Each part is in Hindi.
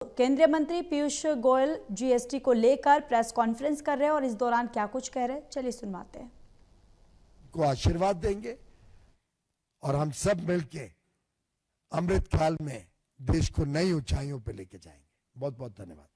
केंद्रीय मंत्री पीयूष गोयल जीएसटी को लेकर प्रेस कॉन्फ्रेंस कर रहे हैं और इस दौरान क्या कुछ कह रहे हैं, चलिए सुनवाते हैं। को आशीर्वाद देंगे और हम सब मिलके अमृतकाल में देश को नई ऊंचाइयों पे लेके जाएंगे। बहुत बहुत धन्यवाद।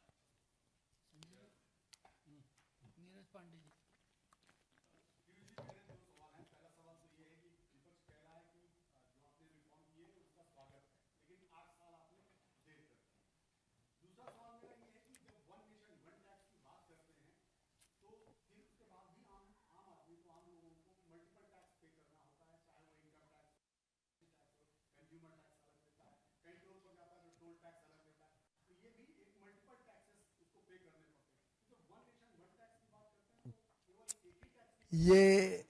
ये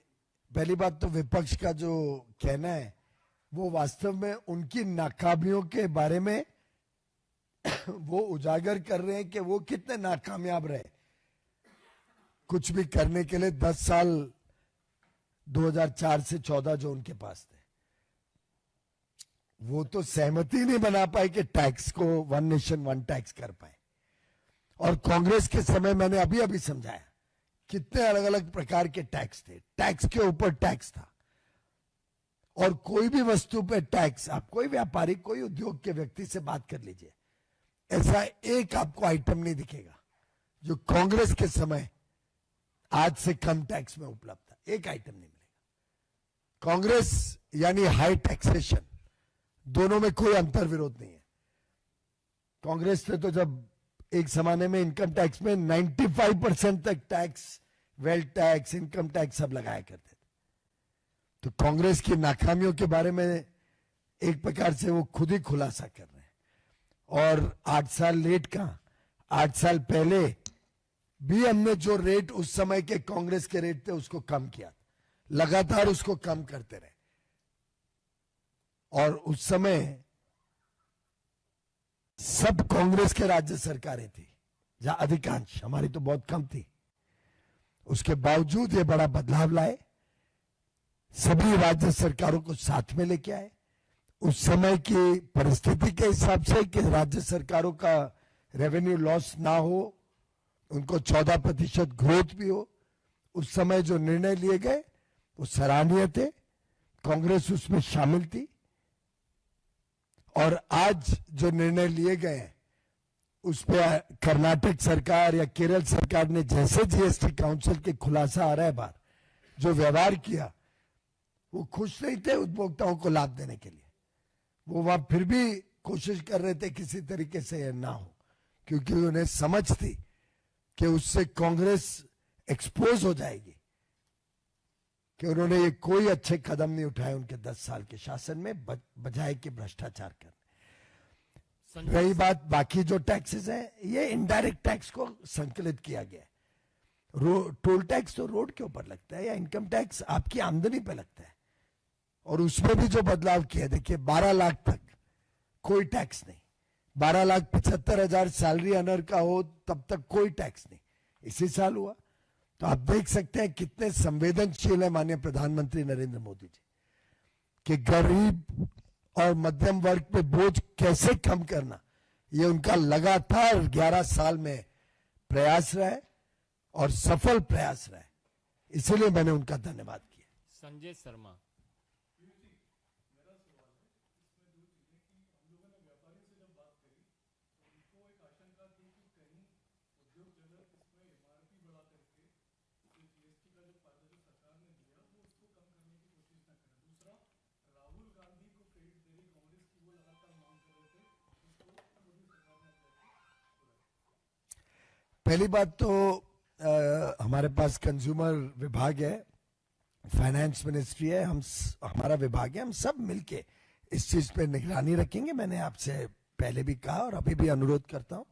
पहली बात तो विपक्ष का जो कहना है वो वास्तव में उनकी नाकामियों के बारे में वो उजागर कर रहे हैं कि वो कितने नाकामयाब रहे कुछ भी करने के लिए 10 साल 2004 से 14 जो उनके पास थे, वो तो सहमति नहीं बना पाए कि टैक्स को वन नेशन वन टैक्स कर पाए। और कांग्रेस के समय मैंने अभी अभी समझाया कितने अलग अलग प्रकार के टैक्स थे, टैक्स के ऊपर टैक्स था। और कोई भी वस्तु पे टैक्स, आप कोई व्यापारी कोई उद्योग के व्यक्ति से बात कर लीजिए, ऐसा एक आपको आइटम नहीं दिखेगा जो कांग्रेस के समय आज से कम टैक्स में उपलब्ध था। एक आइटम नहीं मिलेगा। कांग्रेस यानी हाई टैक्सेशन, दोनों में कोई अंतर विरोध नहीं है। कांग्रेस ने तो जब एक जमाने में इनकम टैक्स में 95% तक tax, wealth tax, income tax सब लगाया करते थे। तो कांग्रेस की नाकामियों के बारे में एक प्रकार से वो खुद ही खुलासा कर रहे हैं। और 8 साल लेट का, 8 साल पहले भी हमने जो रेट उस समय के कांग्रेस के रेट थे उसको कम किया, लगातार उसको कम करते रहे। और उस समय सब कांग्रेस के राज्य सरकारें थी, जहां अधिकांश, हमारी तो बहुत कम थी। उसके बावजूद ये बड़ा बदलाव लाए, सभी राज्य सरकारों को साथ में लेके आए। उस समय की परिस्थिति के हिसाब से कि राज्य सरकारों का रेवेन्यू लॉस ना हो, उनको 14% ग्रोथ भी हो, उस समय जो निर्णय लिए गए वो सराहनीय थे। कांग्रेस उसमें शामिल थी। और आज जो निर्णय लिए गए हैं उस पर कर्नाटक सरकार या केरल सरकार ने जैसे जीएसटी काउंसिल के खुलासा आ रहा है बाहर, जो व्यवहार किया, वो खुश नहीं थे उपभोक्ताओं को लाभ देने के लिए। वो वहां फिर भी कोशिश कर रहे थे किसी तरीके से यह ना हो, क्योंकि उन्हें समझ थी कि उससे कांग्रेस एक्सपोज हो जाएगी, कि उन्होंने ये कोई अच्छे कदम नहीं उठाए उनके 10 साल के शासन में, बजाय कि भ्रष्टाचार करने। रही बात बाकी जो टैक्सेस हैं, ये इनडायरेक्ट टैक्स को संकलित किया गया है। टोल टैक्स तो रोड के ऊपर लगता है, या इनकम टैक्स आपकी आमदनी पे लगता है। और उसमें भी जो बदलाव किया, देखिए 12 लाख तक कोई टैक्स नहीं, 12,75,000 सैलरी अनर का हो तब तक कोई टैक्स नहीं। इसी साल हुआ। तो आप देख सकते हैं कितने संवेदनशील है माननीय प्रधानमंत्री नरेंद्र मोदी जी, कि गरीब और मध्यम वर्ग पे बोझ कैसे कम करना, ये उनका लगातार 11 साल में प्रयास रहा है और सफल प्रयास रहा है। इसीलिए मैंने उनका धन्यवाद किया। संजय शर्मा। पहली बात तो हमारे पास कंज्यूमर विभाग है, फाइनेंस मिनिस्ट्री है, हमारा विभाग है, हम सब मिलके इस चीज पे निगरानी रखेंगे। मैंने आपसे पहले भी कहा और अभी भी अनुरोध करता हूं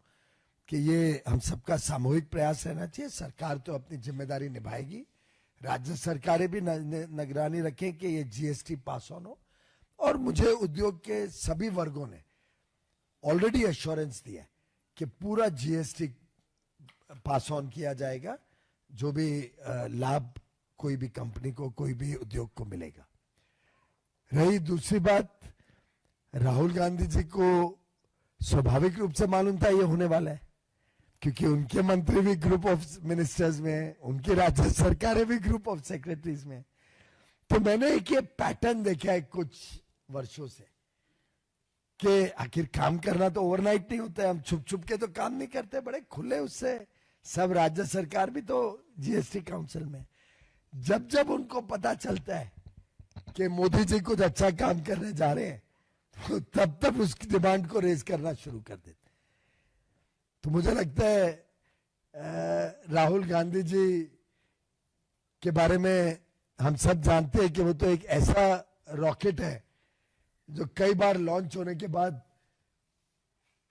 कि ये हम सबका सामूहिक प्रयास रहना चाहिए। सरकार तो अपनी जिम्मेदारी निभाएगी, राज्य सरकारें भी निगरानी रखें कि ये जीएसटी पास ऑन हो। और मुझे उद्योग के सभी वर्गों ने ऑलरेडी एश्योरेंस दिया कि पूरा जीएसटी पास ऑन किया जाएगा, जो भी लाभ कोई भी कंपनी को, कोई भी उद्योग को मिलेगा। रही दूसरी बात, राहुल गांधी जी को स्वाभाविक रूप से मालूम था ये होने वाला है, क्योंकि उनके मंत्री भी ग्रुप ऑफ मिनिस्टर्स में हैं, उनकी राज्य सरकारें भी ग्रुप ऑफ सेक्रेटरीज में हैं। तो मैंने एक ये पैटर्न देखा है कुछ वर्षों से कि आखिर काम करना तो ओवरनाइट नहीं होता है, हम छुप छुप के तो काम नहीं करते, बड़े खुले उससे सब राज्य सरकार भी तो जीएसटी काउंसिल में। जब जब उनको पता चलता है कि मोदी जी कुछ अच्छा काम करने जा रहे हैं, तो तब तब उसकी डिमांड को रेज करना शुरू कर देते। तो मुझे लगता है राहुल गांधी जी के बारे में हम सब जानते हैं कि वो तो एक ऐसा रॉकेट है जो कई बार लॉन्च होने के बाद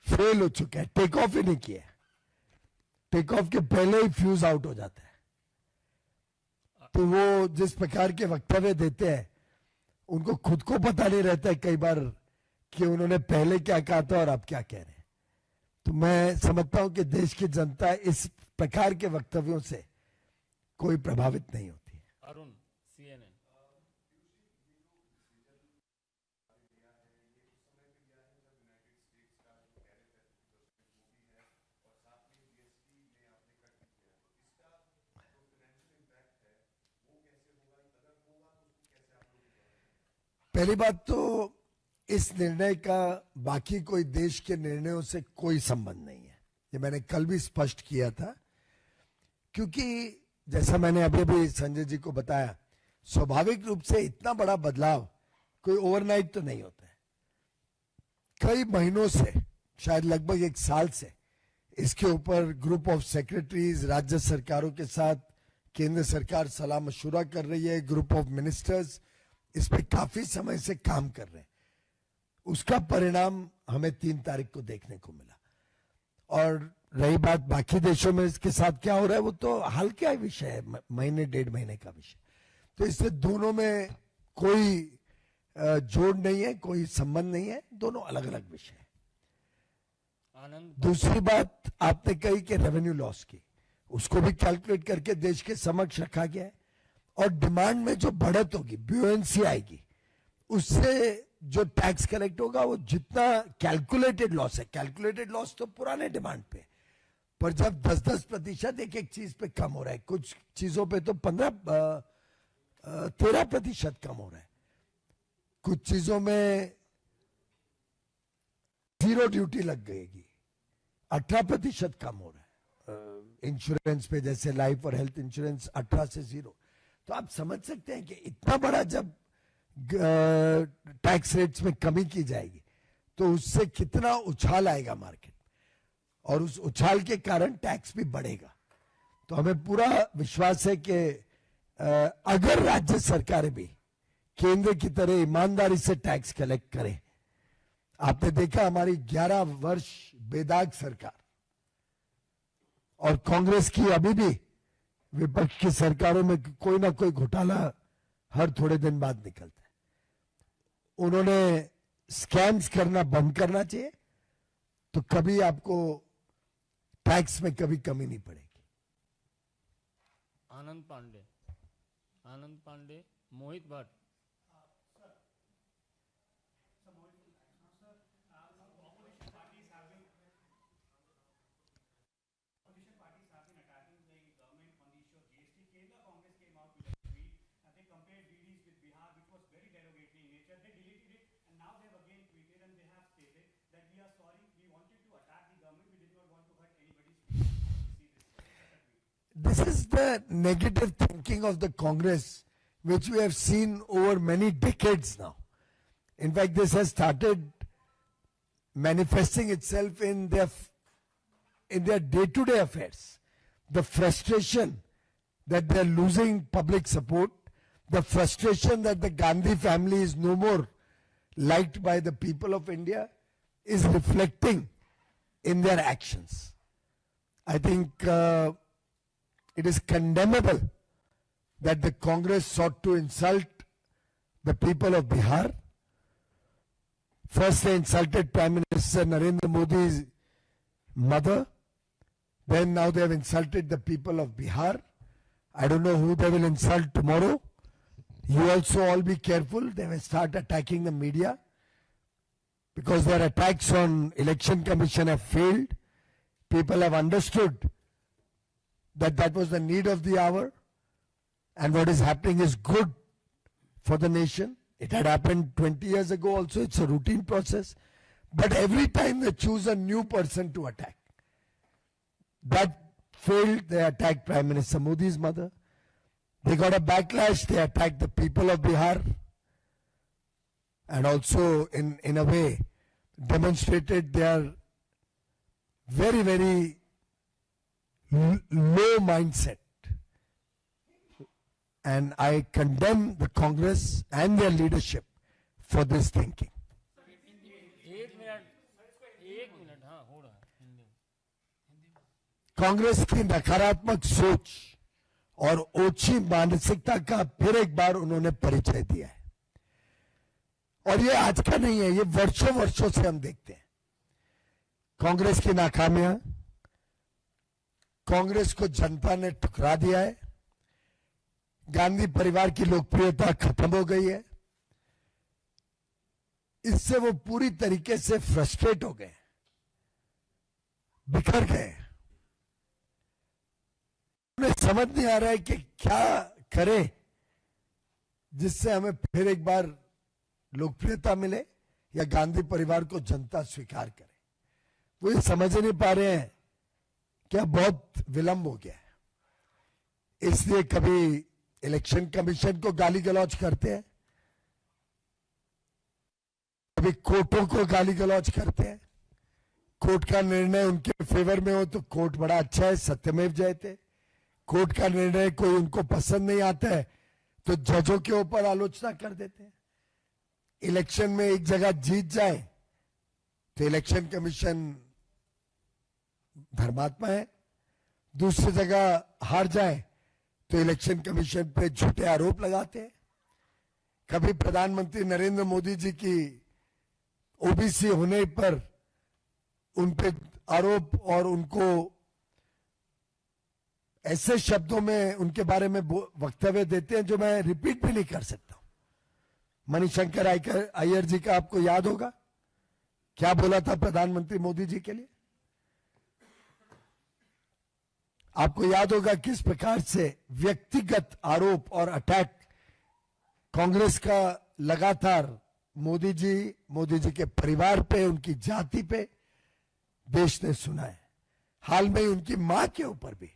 फेल हो चुका है, टेक ऑफ ही नहीं किया, टेक ऑफ के पहले ही फ्यूज आउट हो जाता है। तो वो जिस प्रकार के वक्तव्य देते हैं, उनको खुद को पता नहीं रहता है कई बार कि उन्होंने पहले क्या कहा था और अब क्या कह रहे हैं। तो मैं समझता हूं कि देश की जनता इस प्रकार के वक्तव्यों से कोई प्रभावित नहीं होती है। अरुण, CNN। पहली बात तो इस निर्णय का बाकी कोई देश के निर्णयों से कोई संबंध नहीं है, ये मैंने कल भी स्पष्ट किया था। क्योंकि जैसा मैंने अभी भी संजय जी को बताया, स्वाभाविक रूप से इतना बड़ा बदलाव कोई ओवरनाइट तो नहीं होता है। कई महीनों से, शायद लगभग एक साल से इसके ऊपर ग्रुप ऑफ सेक्रेटरीज राज्य सरकारों के साथ केंद्र सरकार सलाह मशुरा कर रही है, ग्रुप ऑफ मिनिस्टर्स इस पे काफी समय से काम कर रहे हैं। उसका परिणाम हमें 3 तारीख को देखने को मिला। और रही बात बाकी देशों में इसके साथ क्या हो रहा है, वो तो हाल का विषय है, महीने 1.5 महीने का विषय। तो इससे दोनों में कोई जोड़ नहीं है, कोई संबंध नहीं है, दोनों अलग अलग विषय है। आनंद, दूसरी बात आपने कही कि रेवेन्यू लॉस की, उसको भी कैलकुलेट करके देश के समक्ष रखा गया है। और डिमांड में जो बढ़त होगी, ब्यूएंसी आएगी, उससे जो टैक्स कलेक्ट होगा वो जितना कैलकुलेटेड लॉस है, कैलकुलेटेड लॉस तो पुराने डिमांड पे, पर जब 10-10% एक एक चीज पे कम हो रहा है, कुछ चीजों पे तो 13% कम हो रहा है, कुछ चीजों में 0 ड्यूटी लग गएगी, 18% कम हो रहा है इंश्योरेंस पे, जैसे लाइफ और हेल्थ इंश्योरेंस 18 से 0। तो आप समझ सकते हैं कि इतना बड़ा जब टैक्स रेट्स में कमी की जाएगी तो उससे कितना उछाल आएगा मार्केट, और उस उछाल के कारण टैक्स भी बढ़ेगा। तो हमें पूरा विश्वास है कि अगर राज्य सरकारें भी केंद्र की तरह ईमानदारी से टैक्स कलेक्ट करें, आपने देखा हमारी 11 वर्ष बेदाग सरकार, और कांग्रेस की अभी भी विपक्ष की सरकारों में कोई ना कोई घोटाला हर थोड़े दिन बाद निकलता है। उन्होंने स्कैम्स करना बंद करना चाहिए, तो कभी आपको टैक्स में कभी कमी नहीं पड़ेगी। आनंद पांडे, मोहित Bhatt. This is the negative thinking of the Congress, which we have seen over many decades now. In fact, this has started manifesting itself in their day-to-day affairs. The frustration that they are losing public support, the frustration that the Gandhi family is no more liked by the people of India, is reflecting in their actions. I think it is condemnable that the Congress sought to insult the people of Bihar. First they insulted Prime Minister Narendra Modi's mother, then now they have insulted the people of Bihar. I don't know who they will insult tomorrow. You also all be careful, they will start attacking the media. because their attacks on election commission have failed. People have understood that that was the need of the hour, and what is happening is good for the nation. It had happened 20 years ago also. It's a routine process. But every time they choose a new person to attack. That failed. They attacked Prime Minister Modi's mother. They got a backlash. They attacked the people of Bihar. And also, in a way, demonstrated their very, very low mindset. And I condemn the Congress and their leadership for this thinking. एक मिनट हाँ हो रहा है हिंदी में। कांग्रेस की नकारात्मक सोच और ओछी मानसिकता का फिर एक बार उन्होंने परिचय दिया है। और ये आज का नहीं है, ये वर्षों वर्षों से हम देखते हैं कांग्रेस की नाकामियां। कांग्रेस को जनता ने ठुकरा दिया है। गांधी परिवार की लोकप्रियता खत्म हो गई है। इससे वो पूरी तरीके से फ्रस्ट्रेट हो गए, बिखर गए। उन्हें समझ नहीं आ रहा है कि क्या करें जिससे हमें फिर एक बार लोकप्रियता मिले या गांधी परिवार को जनता स्वीकार करे। वो ये समझ नहीं पा रहे हैं कि अब बहुत विलंब हो गया है। इसलिए कभी इलेक्शन कमीशन को गाली गलौज करते हैं, कभी कोर्टों को गाली गलौज करते हैं। कोर्ट का निर्णय उनके फेवर में हो तो कोर्ट बड़ा अच्छा है, सत्यमेव जयते। कोर्ट का निर्णय कोई उनको पसंद नहीं आता है तो जजों के ऊपर आलोचना कर देते हैं। इलेक्शन में एक जगह जीत जाए तो इलेक्शन कमीशन धर्मात्मा है, दूसरी जगह हार जाए तो इलेक्शन कमीशन पे झूठे आरोप लगाते हैं। कभी प्रधानमंत्री नरेंद्र मोदी जी की ओबीसी होने पर उन पे आरोप और उनको ऐसे शब्दों में उनके बारे में वक्तव्य देते हैं जो मैं रिपीट भी नहीं कर सकता। मणिशंकर अय्यर जी का आपको याद होगा क्या बोला था प्रधानमंत्री मोदी जी के लिए। आपको याद होगा किस प्रकार से व्यक्तिगत आरोप और अटैक कांग्रेस का लगातार मोदी जी के परिवार पे, उनकी जाति पे देश ने सुना है। हाल में उनकी मां के ऊपर भी।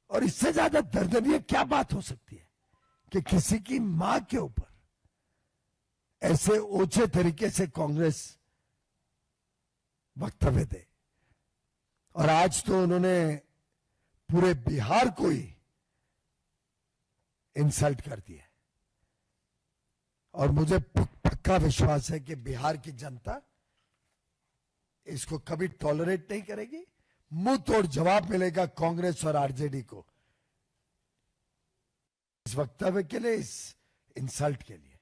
और इससे ज्यादा दर्दनीय क्या बात हो सकती है कि किसी की मां के ऊपर ऐसे ओछे तरीके से कांग्रेस वक्तव्य दे। और आज तो उन्होंने पूरे बिहार को ही इंसल्ट कर दिया। और मुझे पक्का विश्वास है कि बिहार की जनता इसको कभी टॉलरेट नहीं करेगी। मुंह तोड़ जवाब मिलेगा कांग्रेस और आरजेडी को इस वक्तव्य के लिए, इस इंसल्ट के लिए।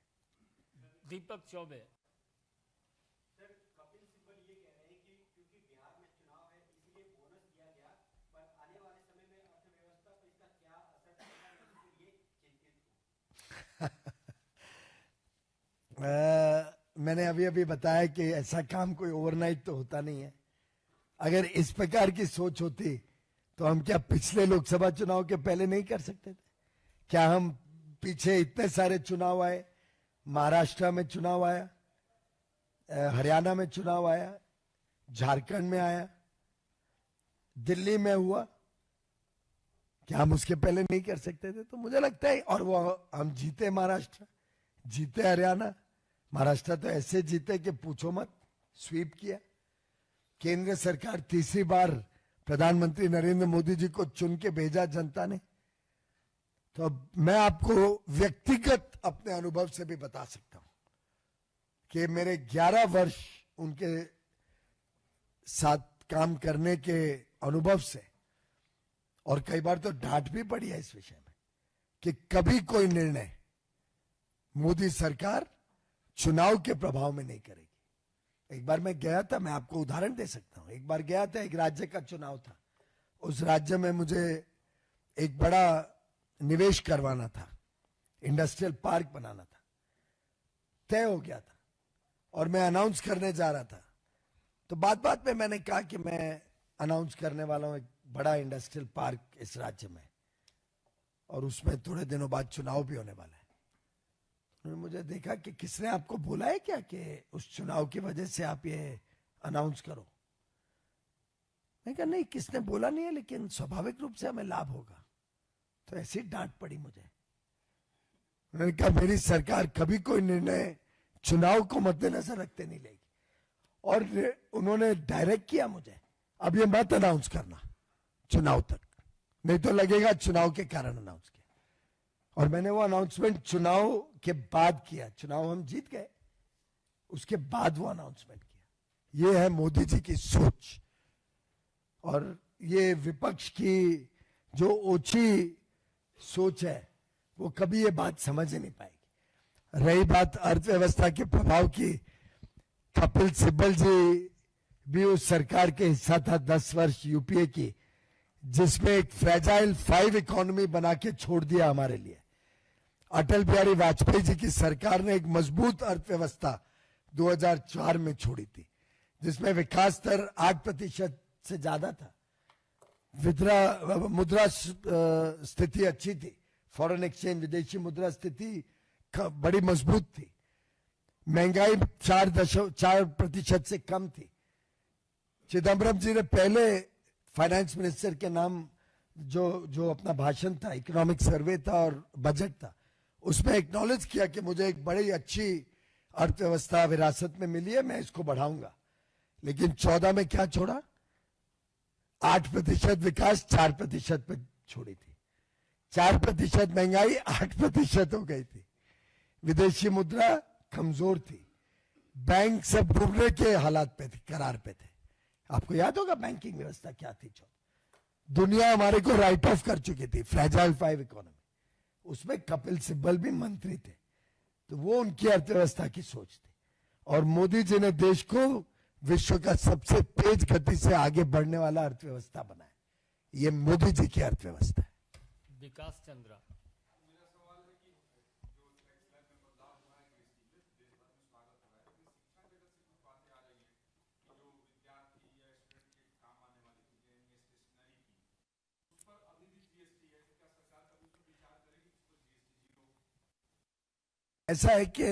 दीपक चौबे। मैंने अभी बताया कि ऐसा काम कोई ओवरनाइट तो होता नहीं है। अगर इस प्रकार की सोच होती तो हम क्या पिछले लोकसभा चुनाव के पहले नहीं कर सकते थे? क्या हम पीछे इतने सारे चुनाव आए, महाराष्ट्र में चुनाव आया, हरियाणा में चुनाव आया, झारखंड में आया, दिल्ली में हुआ, क्या हम उसके पहले नहीं कर सकते थे? तो मुझे लगता है, और वो हम जीते महाराष्ट्र, जीते हरियाणा। महाराष्ट्र तो ऐसे जीते कि पूछो मत, स्वीप किया। केंद्र सरकार तीसरी बार प्रधानमंत्री नरेंद्र मोदी जी को चुन के भेजा जनता ने। तो अब मैं आपको व्यक्तिगत अपने अनुभव से भी बता सकता हूं कि मेरे 11 वर्ष उनके साथ काम करने के अनुभव से, और कई बार तो डांट भी पड़ी है इस विषय में कि कभी कोई निर्णय मोदी सरकार चुनाव के प्रभाव में नहीं करेगी। एक बार मैं गया था, मैं आपको उदाहरण दे सकता हूं। एक बार गया था, एक राज्य का चुनाव था। उस राज्य में मुझे एक बड़ा निवेश करवाना था, इंडस्ट्रियल पार्क बनाना था, तय हो गया था। और मैं अनाउंस करने जा रहा था, तो बात बात में मैंने कहा कि मैं अनाउंस करने वाला हूं एक बड़ा इंडस्ट्रियल पार्क इस राज्य में, और उसमें थोड़े दिनों बाद चुनाव भी होने वाला है। उन्होंने मुझे देखा कि किसने आपको बोला है क्या कि उस चुनाव की वजह से आप ये अनाउंस करो। मैं कहा नहीं, किसने बोला नहीं है, लेकिन स्वाभाविक रूप से हमें लाभ होगा। तो ऐसी डांट पड़ी मुझे। उन्होंने कहा मेरी सरकार कभी कोई निर्णय चुनाव को मद्देनजर रखते नहीं लेगी, और उन्होंने डायरेक्ट किया मुझे, अब ये मत अनाउंस करना चुनाव तक, नहीं तो लगेगा चुनाव के कारण अनाउंस किया। और मैंने वो अनाउंसमेंट चुनाव के बाद किया। चुनाव हम जीत गए, उसके बाद वो अनाउंसमेंट किया। ये है मोदी जी की सोच, और ये विपक्ष की जो ओछी सोच है वो कभी ये बात समझ ही नहीं पाएगी। रही बात अर्थव्यवस्था के प्रभाव की, कपिल सिब्बल जी भी उस सरकार के हिस्सा था 10 वर्ष यूपीए की, जिसमें एक फ्रेजाइल 5 इकोनॉमी बना के छोड़ दिया हमारे लिए। अटल बिहारी वाजपेयी जी की सरकार ने एक मजबूत अर्थव्यवस्था 2004 में छोड़ी थी, जिसमें विकास दर 8% से ज्यादा था, मुद्रा स्थिति अच्छी थी, फॉरेन एक्सचेंज विदेशी मुद्रा स्थिति बड़ी मजबूत थी, महंगाई 4% से कम थी। चिदम्बरम जी ने पहले फाइनेंस मिनिस्टर के नाम जो अपना भाषण था, इकोनॉमिक सर्वे था और बजट था, उसमें एक्नॉलेज किया कि मुझे एक बड़ी अच्छी अर्थव्यवस्था विरासत में मिली है, मैं इसको बढ़ाऊंगा। लेकिन 14 में क्या छोड़ा? 8% विकास 4% पे छोड़ी थी, 4% महंगाई 8% हो गई थी, विदेशी मुद्रा कमजोर थी, बैंक सब डूबने के हालात पे थे, करार पे थे। आपको याद होगा बैंकिंग व्यवस्था क्या थी? दुनिया हमारे को राइट ऑफ कर चुकी थी, फ्रेजाइल 5 इकोनॉमी। उसमें कपिल सिब्बल भी मंत्री थे, तो वो उनकी अर्थव्यवस्था की सोच थी। और मोदी जी ने देश को विश्व का सबसे तेज गति से आगे बढ़ने वाला अर्थव्यवस्था बनाया। ये मोदी जी की अर्थव्यवस्था है। विकास चंद्रा। ऐसा है कि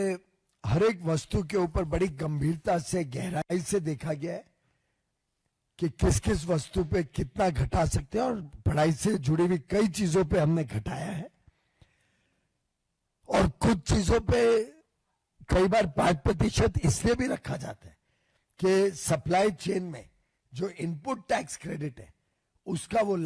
हर एक वस्तु के ऊपर बड़ी गंभीरता से, गहराई से देखा गया है कि किस किस वस्तु पे कितना घटा सकते हैं, और पढ़ाई से जुड़ी हुई कई चीजों पे हमने घटाया है, और कुछ चीजों पे कई बार 5% इसलिए भी रखा जाता है कि सप्लाई चेन में जो इनपुट टैक्स क्रेडिट है उसका वो